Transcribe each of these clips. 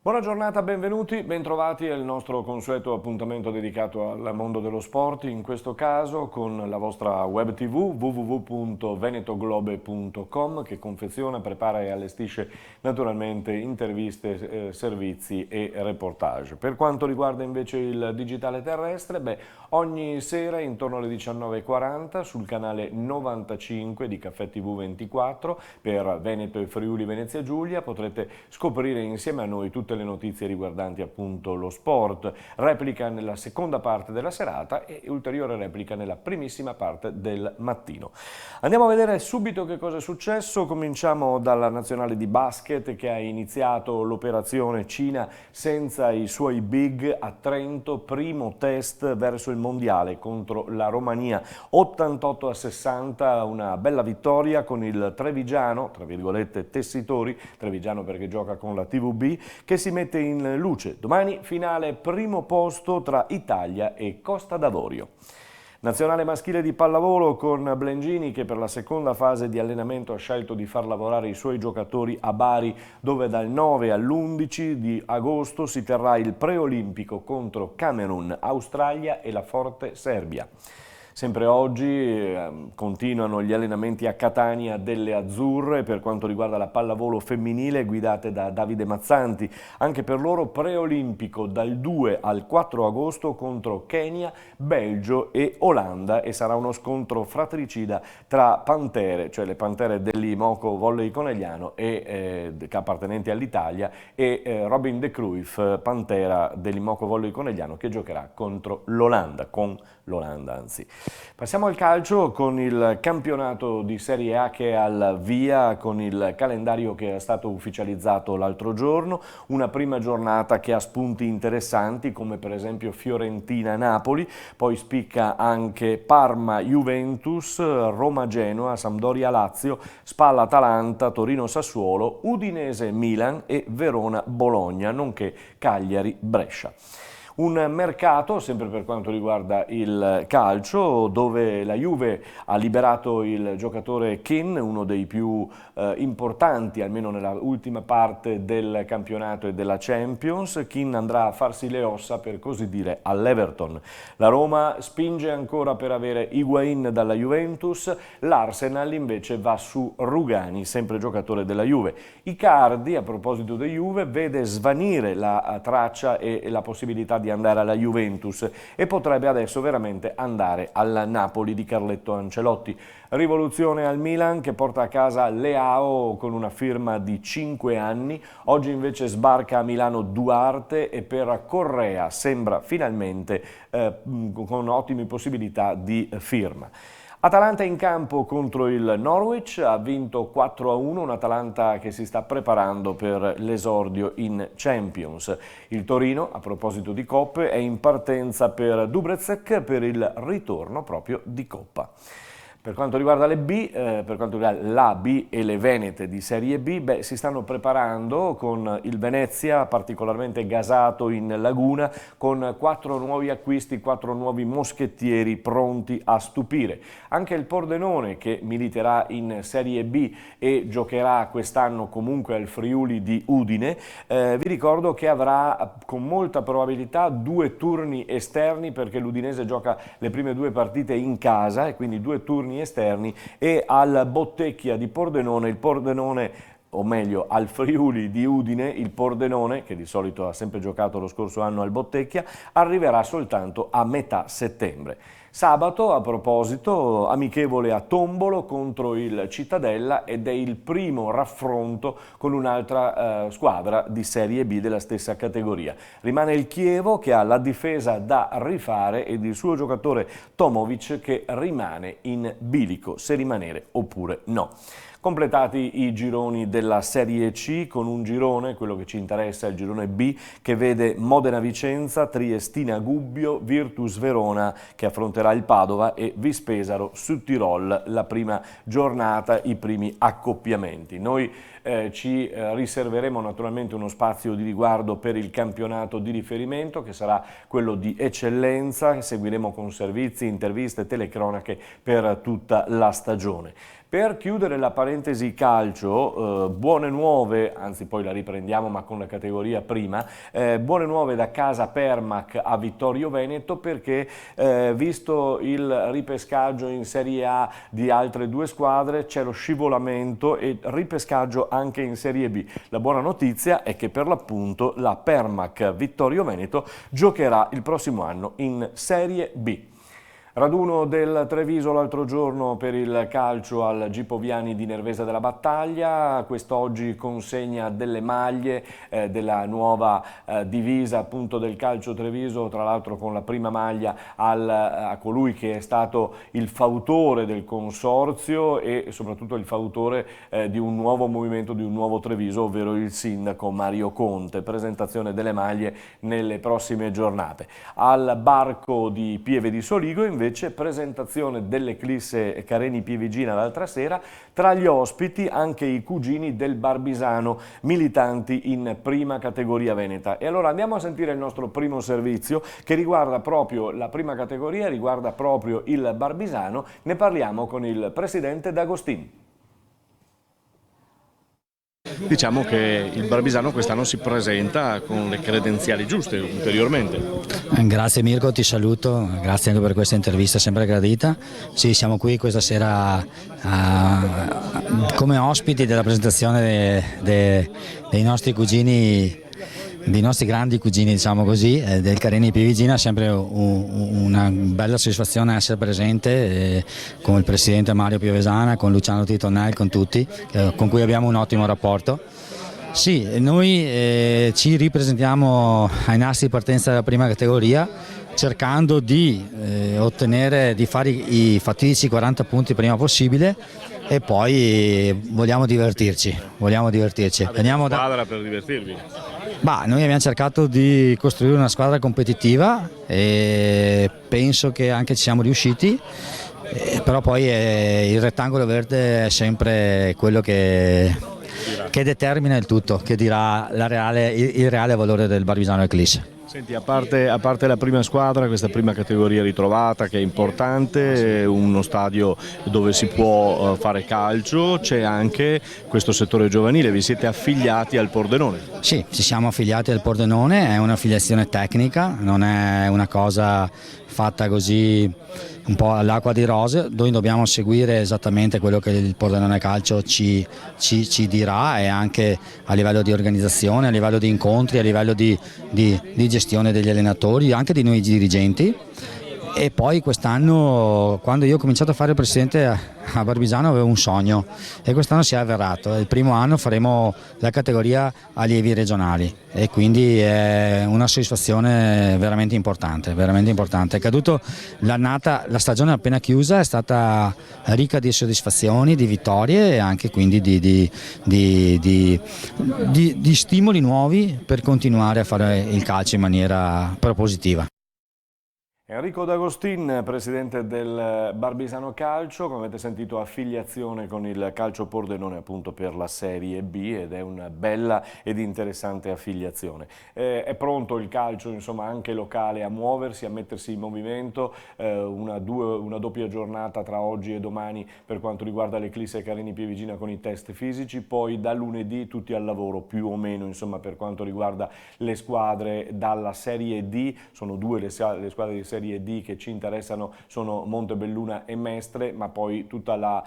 Buona giornata, benvenuti, bentrovati al nostro consueto appuntamento dedicato al mondo dello sport, in questo caso con la vostra web tv www.venetoglobe.com che confeziona, prepara e allestisce naturalmente interviste, servizi e reportage. Per quanto riguarda invece il digitale terrestre, ogni sera intorno alle 19:40 sul canale 95 di Caffè TV 24 per Veneto e Friuli Venezia Giulia potrete scoprire insieme a noi tutte le notizie riguardanti appunto lo sport, replica nella seconda parte della serata e ulteriore replica nella primissima parte del mattino. Andiamo a vedere subito che cosa è successo, cominciamo dalla nazionale di basket che ha iniziato l'operazione Cina senza i suoi big a Trento, primo test verso il mondiale contro la Romania, 88-60, una bella vittoria con il trevigiano, tra virgolette tessitori, trevigiano perché gioca con la TVB, che si mette in luce. Domani finale primo posto tra Italia e Costa d'Avorio. Nazionale maschile di pallavolo con Blengini che per la seconda fase di allenamento ha scelto di far lavorare i suoi giocatori a Bari, dove dal 9 all'11 di agosto si terrà il preolimpico contro Camerun, Australia e la forte Serbia. Sempre oggi continuano gli allenamenti a Catania delle Azzurre per quanto riguarda la pallavolo femminile guidate da Davide Mazzanti. Anche per loro preolimpico dal 2 al 4 agosto contro Kenya, Belgio e Olanda e sarà uno scontro fratricida tra pantere, cioè le pantere dell'Imoco Volley Conegliano appartenenti all'Italia e Robin de Cruyff, pantera dell'Imoco Volley Conegliano che giocherà contro l'Olanda, anzi. Passiamo al calcio con il campionato di Serie A che è al via con il calendario che è stato ufficializzato l'altro giorno, una prima giornata che ha spunti interessanti come per esempio Fiorentina-Napoli, poi spicca anche Parma-Juventus, Roma-Genoa, Sampdoria-Lazio, Spal-Atalanta, Torino-Sassuolo, Udinese-Milan e Verona-Bologna, nonché Cagliari-Brescia. Un mercato, sempre per quanto riguarda il calcio, dove la Juve ha liberato il giocatore Kean, uno dei più importanti, almeno nella ultima parte del campionato e della Champions. Kean andrà a farsi le ossa, per così dire, all'Everton. La Roma spinge ancora per avere Higuain dalla Juventus, l'Arsenal invece va su Rugani, sempre giocatore della Juve. Icardi, a proposito di Juve, vede svanire la traccia e la possibilità di andare alla Juventus e potrebbe adesso veramente andare al Napoli di Carletto Ancelotti. Rivoluzione al Milan che porta a casa Leao con una firma di 5 anni, oggi invece sbarca a Milano Duarte e per Correa sembra finalmente con ottime possibilità di firma. Atalanta in campo contro il Norwich, ha vinto 4-1, un Atalanta che si sta preparando per l'esordio in Champions. Il Torino, a proposito di coppe, è in partenza per Dubrecek per il ritorno proprio di Coppa. Per quanto riguarda le B, per quanto riguarda la B e le Venete di Serie B, si stanno preparando con il Venezia particolarmente gasato in Laguna con 4 nuovi acquisti, 4 nuovi moschettieri pronti a stupire. Anche il Pordenone che militerà in Serie B e giocherà quest'anno comunque al Friuli di Udine, vi ricordo che avrà con molta probabilità 2 turni esterni perché l'Udinese gioca le prime 2 partite in casa e quindi 2 turni esterni e al Bottecchia di Pordenone, il Pordenone o meglio al Friuli di Udine, il Pordenone, che di solito ha sempre giocato lo scorso anno al Bottecchia, arriverà soltanto a metà settembre. Sabato, a proposito, amichevole a Tombolo contro il Cittadella ed è il primo raffronto con un'altra squadra di Serie B della stessa categoria. Rimane il Chievo che ha la difesa da rifare ed il suo giocatore Tomovic che rimane in bilico, se rimanere oppure no. Completati i gironi della Serie C con un girone, quello che ci interessa è il girone B, che vede Modena-Vicenza, Triestina-Gubbio, Virtus Verona che affronterà il Padova e Vispesaro-Südtirol la prima giornata, i primi accoppiamenti. Noi ci riserveremo naturalmente uno spazio di riguardo per il campionato di riferimento, che sarà quello di eccellenza, che seguiremo con servizi, interviste, telecronache per tutta la stagione. Per chiudere la parentesi calcio, buone nuove, anzi poi la riprendiamo ma con la categoria prima, buone nuove da casa Permac a Vittorio Veneto, perché visto il ripescaggio in Serie A di altre due squadre c'è lo scivolamento e ripescaggio anche in Serie B. La buona notizia è che per l'appunto la Permac Vittorio Veneto giocherà il prossimo anno in Serie B. Raduno del Treviso l'altro giorno per il calcio al Gipoviani di Nervesa della Battaglia, quest'oggi consegna delle maglie della nuova divisa appunto del calcio Treviso, tra l'altro con la prima maglia a colui che è stato il fautore del consorzio e soprattutto il fautore di un nuovo movimento, di un nuovo Treviso, ovvero il sindaco Mario Conte. Presentazione delle maglie nelle prossime giornate. Al Barco di Pieve di Soligo invece presentazione dell'Eclisse Careni Pievigina l'altra sera, tra gli ospiti anche i cugini del Barbisano militanti in prima categoria veneta. E allora andiamo a sentire il nostro primo servizio che riguarda proprio la prima categoria, riguarda proprio il Barbisano, ne parliamo con il presidente D'Agostini. Diciamo che il Barbisano quest'anno si presenta con le credenziali giuste ulteriormente. Grazie Mirko, ti saluto, grazie anche per questa intervista sempre gradita. Sì, siamo qui questa sera come ospiti della presentazione dei nostri cugini, dei nostri grandi cugini, diciamo così, del Careni Pievigina. Sempre una bella soddisfazione essere presente con il presidente Mario Piovesana, con Luciano Titonel, con tutti, con cui abbiamo un ottimo rapporto. Sì, noi ci ripresentiamo ai nastri di partenza della prima categoria, cercando di ottenere, di fare i fatidici 40 punti prima possibile, e poi vogliamo divertirci. Avete una squadra per divertirvi? Noi abbiamo cercato di costruire una squadra competitiva e penso che anche ci siamo riusciti, però poi il rettangolo verde è sempre quello che determina il tutto, che dirà il reale valore del Barbisano Eclisse. Senti, a parte la prima squadra, questa prima categoria ritrovata che è importante, uno stadio dove si può fare calcio, c'è anche questo settore giovanile, vi siete affiliati al Pordenone? Sì, ci siamo affiliati al Pordenone, è un'affiliazione tecnica, non è una cosa fatta così un po' all'acqua di rose. Noi dobbiamo seguire esattamente quello che il Pordenone Calcio ci dirà, e anche a livello di organizzazione, a livello di incontri, a livello di gestione degli allenatori, anche di noi dirigenti. E poi quest'anno, quando io ho cominciato a fare il presidente a Barbisano, avevo un sogno, e quest'anno si è avverato. Il primo anno faremo la categoria allievi regionali, e quindi è una soddisfazione veramente importante, veramente importante. È caduto la stagione appena chiusa è stata ricca di soddisfazioni, di vittorie, e anche quindi di stimoli nuovi per continuare a fare il calcio in maniera propositiva. Enrico D'Agostin, presidente del Barbisano Calcio, come avete sentito affiliazione con il Calcio Pordenone appunto per la Serie B, ed è una bella ed interessante affiliazione. È pronto il calcio, insomma, anche locale a muoversi, a mettersi in movimento, una doppia giornata tra oggi e domani per quanto riguarda l'Eclisse Careni Pievigina con i test fisici, poi da lunedì tutti al lavoro più o meno, insomma, per quanto riguarda le squadre dalla Serie D. Sono due le squadre di Serie D che ci interessano, sono Montebelluna e Mestre, ma poi tutta la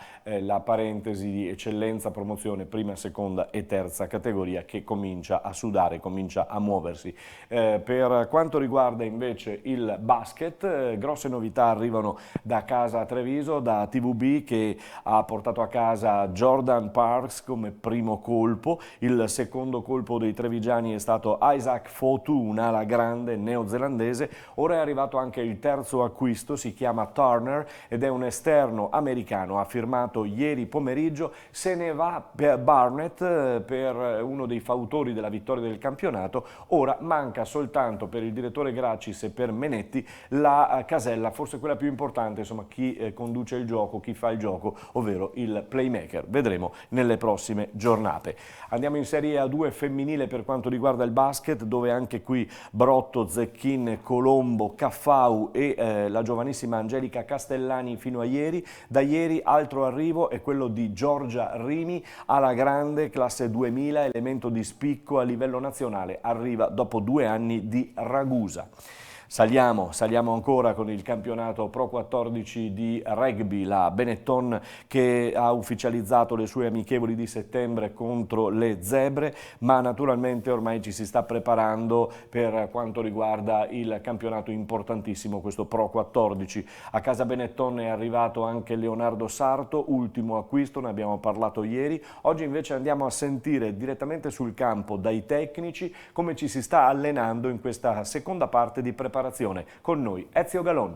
parentesi di eccellenza, promozione, prima, seconda e terza categoria che comincia a sudare, comincia a muoversi. Per quanto riguarda invece il basket, grosse novità arrivano da casa Treviso, da TVB, che ha portato a casa Jordan Parks come primo colpo. Il secondo colpo dei trevigiani è stato Isaac Fotu, un'ala grande neozelandese. Ora è arrivato anche anche il terzo acquisto, si chiama Turner ed è un esterno americano, ha firmato ieri pomeriggio, se ne va per Barnett, per uno dei fautori della vittoria del campionato. Ora manca soltanto per il direttore Gracis e per Menetti la casella, forse quella più importante, insomma chi conduce il gioco, chi fa il gioco, ovvero il playmaker. Vedremo nelle prossime giornate. Andiamo in Serie A2 femminile per quanto riguarda il basket, dove anche qui Brotto, Zecchin, Colombo, Caffau e la giovanissima Angelica Castellani fino a ieri. Da ieri altro arrivo è quello di Giorgia Rimi, alla grande, classe 2000, elemento di spicco a livello nazionale, arriva dopo 2 anni di Ragusa. Saliamo ancora con il campionato Pro 14 di rugby, la Benetton che ha ufficializzato le sue amichevoli di settembre contro le Zebre, ma naturalmente ormai ci si sta preparando per quanto riguarda il campionato importantissimo, questo Pro 14. A casa Benetton è arrivato anche Leonardo Sarto, ultimo acquisto, ne abbiamo parlato ieri. Oggi invece andiamo a sentire direttamente sul campo dai tecnici come ci si sta allenando in questa seconda parte di preparazione. Con noi Ezio Galon.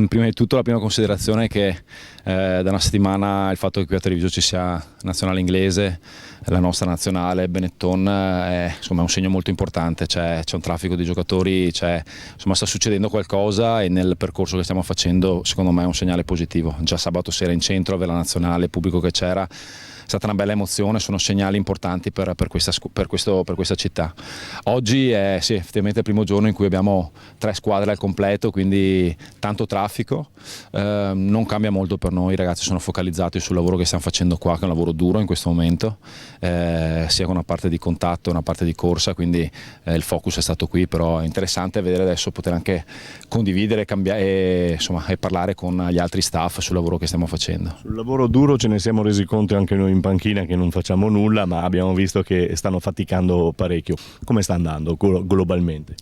Prima di tutto la prima considerazione è che da una settimana il fatto che qui a Treviso ci sia nazionale inglese, la nostra nazionale Benetton è un segno molto importante, c'è un traffico di giocatori, sta succedendo qualcosa e nel percorso che stiamo facendo secondo me è un segnale positivo. Già sabato sera in centro avere la nazionale, il pubblico che c'era, è stata una bella emozione, sono segnali importanti per questa città. Oggi è sì, effettivamente il primo giorno in cui abbiamo 3 squadre al completo, quindi tanto traffico, non cambia molto per noi, i ragazzi sono focalizzati sul lavoro che stiamo facendo qua, che è un lavoro duro in questo momento, sia con una parte di contatto, una parte di corsa, quindi il focus è stato qui, però è interessante vedere adesso poter anche condividere e parlare con gli altri staff sul lavoro che stiamo facendo. Sul lavoro duro ce ne siamo resi conto anche noi in panchina che non facciamo nulla, ma abbiamo visto che stanno faticando parecchio. Come sta andando globalmente?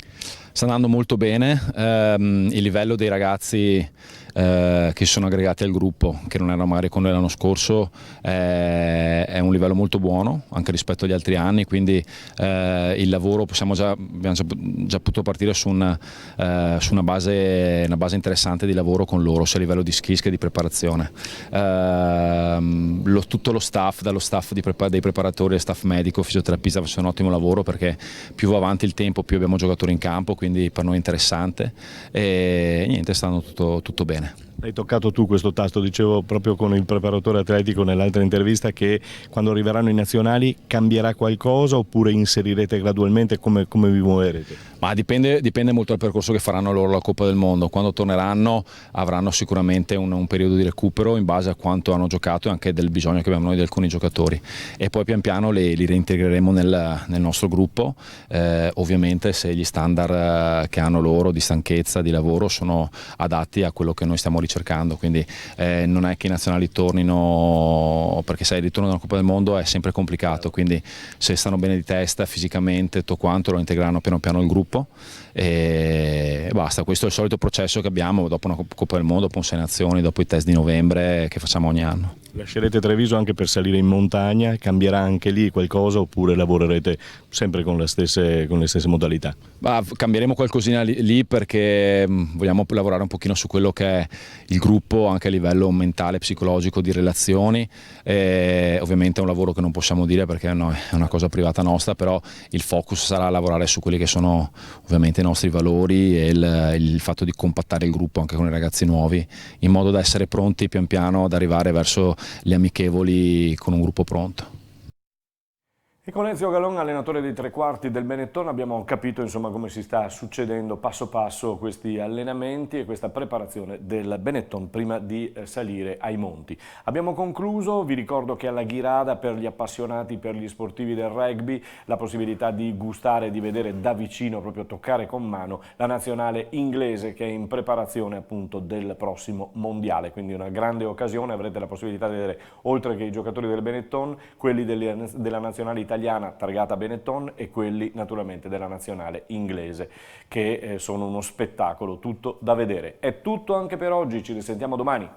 Sta andando molto bene, il livello dei ragazzi che si sono aggregati al gruppo, che non erano magari con noi l'anno scorso, è un livello molto buono anche rispetto agli altri anni, quindi il lavoro abbiamo già potuto partire su una base interessante di lavoro con loro, sia a livello di skills che di preparazione. Tutto lo staff, dallo staff dei preparatori, staff medico, fisioterapista, faccio un ottimo lavoro perché più va avanti il tempo più abbiamo giocatori in campo, quindi per noi è interessante e niente, sta andando tutto bene. Hai toccato tu questo tasto, dicevo proprio con il preparatore atletico nell'altra intervista che quando arriveranno i nazionali cambierà qualcosa oppure inserirete gradualmente, come vi muoverete? Ma dipende molto dal percorso che faranno loro la Coppa del Mondo. Quando torneranno avranno sicuramente un periodo di recupero in base a quanto hanno giocato e anche del bisogno che abbiamo noi di alcuni giocatori, e poi pian piano li reintegreremo nel nostro gruppo, ovviamente se gli standard che hanno loro di stanchezza, di lavoro sono adatti a quello che noi stiamo ricercando, quindi non è che i nazionali tornino, perché sai, il ritorno dalla Coppa del Mondo è sempre complicato, quindi se stanno bene di testa fisicamente tutto quanto lo integreranno piano piano il gruppo e basta. Questo è il solito processo che abbiamo dopo una Coppa del Mondo, dopo un 6 nazioni, dopo i test di novembre che facciamo ogni anno. Lascerete Treviso anche per salire in montagna? Cambierà anche lì qualcosa oppure lavorerete sempre con le stesse modalità? Cambieremo qualcosina lì perché vogliamo lavorare un pochino su quello che è il gruppo anche a livello mentale, psicologico, di relazioni. Ovviamente è un lavoro che non possiamo dire perché è una cosa privata nostra, però il focus sarà lavorare su quelli che sono ovviamente i nostri valori e il fatto di compattare il gruppo anche con i ragazzi nuovi, in modo da essere pronti pian piano ad arrivare verso le amichevoli con un gruppo pronto. E con Ezio Galon, allenatore dei tre quarti del Benetton, abbiamo capito insomma come si sta succedendo passo passo questi allenamenti e questa preparazione del Benetton prima di salire ai monti. Abbiamo concluso, vi ricordo che alla Ghirada per gli appassionati, per gli sportivi del rugby, la possibilità di gustare, di vedere da vicino, proprio toccare con mano la nazionale inglese che è in preparazione appunto del prossimo mondiale, quindi una grande occasione, avrete la possibilità di vedere oltre che i giocatori del Benetton, quelli della nazionale italiana targata Benetton e quelli naturalmente della nazionale inglese che sono uno spettacolo tutto da vedere. È tutto anche per oggi, ci risentiamo domani.